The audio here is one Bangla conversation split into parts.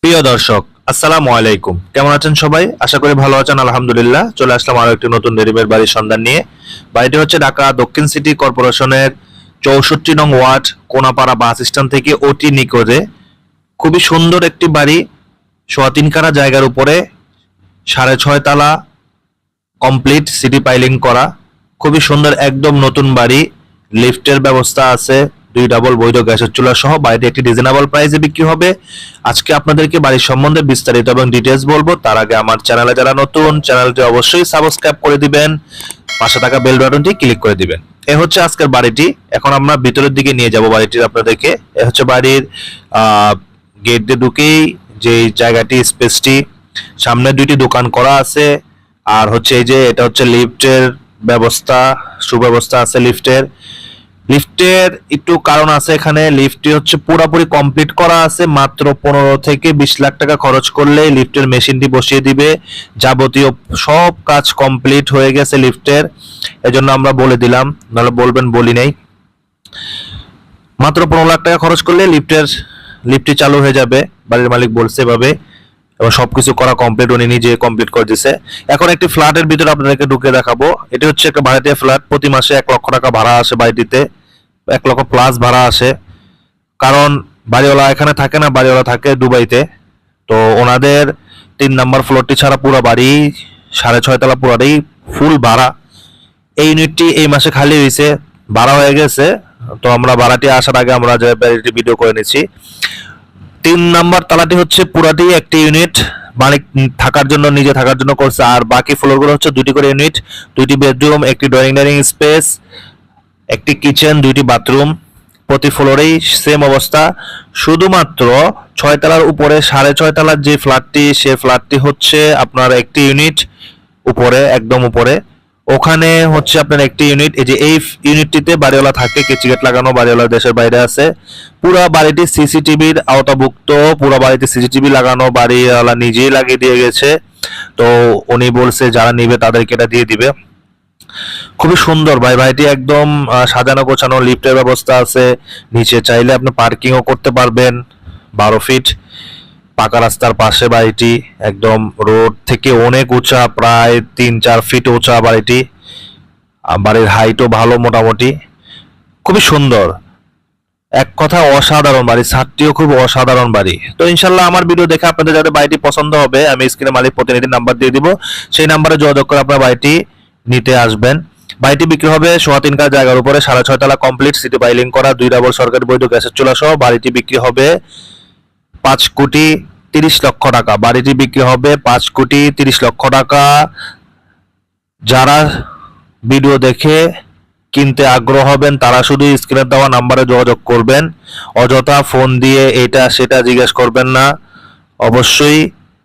প্রিয় দর্শক, আসসালামু আলাইকুম। কেমন আছেন সবাই? আশা করি ভালো আছেন। আলহামদুলিল্লাহ। চলে আসলাম আরো একটি নতুন রেডিমেড বাড়ির সন্ধান নিয়ে। বাড়িটি হচ্ছে ঢাকা দক্ষিণ সিটি কর্পোরেশনের 64 নং ওয়ার্ড, কোনাপাড়া বাস স্ট্যান্ড থেকে অতি নিকটে। খুবই সুন্দর একটি বাড়ি, 3.25 কাঠা জায়গার উপরে, 6.5 তলা, কমপ্লিট সিটি পাইলিং করা। খুবই সুন্দর, একদম নতুন বাড়ি। লিফটের ব্যবস্থা আছে, 2 ডাবল বৈধ গ্যাসের চুলা সহ। বাড়িটি একটি রিজনেবল প্রাইসে বিক্রি হবে। আজকে আপনাদেরকে বাড়ির সম্বন্ধে বিস্তারিত এবং ডিটেইলস বলবো। তার আগে আমার চ্যানেলে যারা নতুন, চ্যানেলটি অবশ্যই সাবস্ক্রাইব করে দিবেন, পাশে থাকা বেল বাটনটি ক্লিক করে দিবেন। এ হচ্ছে আজকের বাড়িটি। এখন আমরা ভিতরের দিকে নিয়ে যাব বাড়িটির আপনাদেরকে। এ হচ্ছে বাড়ির গেট দিয়ে ঢুকেই যে জায়গাটি, স্পেসটি, সামনে 2টি দোকান করা আছে। আর হচ্ছে এই যে এটা হচ্ছে লিফটের ব্যবস্থা, সুব্যবস্থা আছে লিফটের। লিফটের একটু কারণ আছে এখানে। লিফটটি হচ্ছে পুরোপুরি কমপ্লিট করা আছে, মাত্র 15 থেকে 20 লাখ টাকা খরচ করলে লিফটের মেশিনটি বসিয়ে দিবে। যাবতীয় সব কাজ কমপ্লিট হয়ে গেছে লিফটের, এজন্য আমরা বলে দিলাম, নাহলে বলবেন বলি নাই। মাত্র 15 লাখ টাকা খরচ করলে লিফটটি চালু হয়ে যাবে, বাড়ির মালিক বলছে এভাবে। এবং সবকিছু করা কমপ্লিট, উনি নিজে কমপ্লিট করে দিছে। এখন একটি ফ্ল্যাটের ভিতরে আপনাদেরকে ঢুকে দেখাবো। এটি হচ্ছে একটা ভাড়াটিয়া ফ্ল্যাট। প্রতি মাসে 1 লক্ষ টাকা ভাড়া আসে বাড়িটিতে, 1 লক্ষ প্লাস ভাড়া আসে। কারণ বাড়িওয়ালা এখানে থাকে না, বাড়িওয়ালা থাকে দুবাইতে। তো ওনাদের 3 নাম্বার ফ্লোরটি ছাড়া পুরো বাড়ি, 6.5 তলা পুরাটাই ফুল ভাড়া। এই ইউনিটটি এই মাসে খালি হয়েছে, ভাড়া হয়ে গেছে। তো আমরা ভাড়াটি আসার আগে আমরা যে বাড়িটি ভিডিও করে নিচ্ছি। 3 নাম্বার তালাটি হচ্ছে পুরাটি একটি ইউনিট, মালিক থাকার জন্য, নিজে থাকার জন্য করছে। আর বাকি ফ্লোরগুলো হচ্ছে 2টি করে ইউনিট, 2টি বেডরুম, একটি ডাইনিং স্পেস, একটি কিচেন, 2টি বাথরুম। প্রতি ফ্লোরেই সেম অবস্থা। শুধুমাত্র 6 তলার উপরে, 6.5 তলার যে ফ্ল্যাটটি, সে ফ্ল্যাটটি হচ্ছে আপনার একটি ইউনিট উপরে, একদম উপরে। ওখানে হচ্ছে আপনার একটি ইউনিট। এই যে এই ইউনিটটিতে বাড়িওয়ালা থাকে, কেচিগেট লাগানো, বাড়িওয়ালা দেশের বাইরে আছে। পুরা বাড়িটি সিসিটিভির আওতাভুক্ত, পুরা বাড়িতে সিসিটিভি লাগানো, বাড়িওয়ালা নিজেই লাগিয়ে দিয়ে গেছে। তো উনি বলছে যারা নিবে তাদেরকে এটা দিয়ে দিবে। খুবই সুন্দর বাড়িটি, একদম সাজানো গোছানো। লিফটের ব্যবস্থা আছে, নিচে চাইলে আপনি পার্কিংও করতে পারবেন। 12 ফিট পাকা রাস্তার পাশে বাড়িটি, একদম রোড থেকে অনেক উঁচা, প্রায় 3-4 ফিট উঁচা বাড়িটি। বাড়ির হাইটও ভালো মোটামুটি। খুবই সুন্দর, এক কথা অসাধারণ বাড়ি। ছাদটিও খুব অসাধারণ বাড়ি। তো ইনশাল্লাহ আমার ভিডিও দেখে আপনাদের যাদের বাড়িটি পছন্দ হবে, আমি স্ক্রিনে মালিক প্রতিনিধির নাম্বার দিয়ে দিব, সেই নাম্বারে যোগাযোগ করে আপনার বাড়িটি নিতে আসবেন। বাড়িটি বিক্রি হবে 3.25 কাঠা জায়গার উপরে, 6.5 তলা, কমপ্লিট সিটি পাইলিং করা, 2 ডাবল সরকারি বৈধ গ্যাসের চুলা সহ। বাড়িটি বিক্রি হবে 5,30,00,000 টাকা। বাড়িটি বিক্রি হবে 5,30,00,000 টাকা। যারা ভিডিও দেখে কিনতে আগ্রহ হবেন তারা শুধু স্ক্রিনে দেওয়া নাম্বারে যোগাযোগ করবেন। অযথা ফোন দিয়ে এটা সেটা জিজ্ঞেস করবেন না। অবশ্যই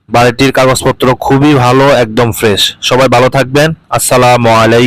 বাড়িটির কাগজপত্র খুবই ভালো, একদম ফ্রেশ। সবাই ভালো থাকবেন। আসসালামু আলাইকুম।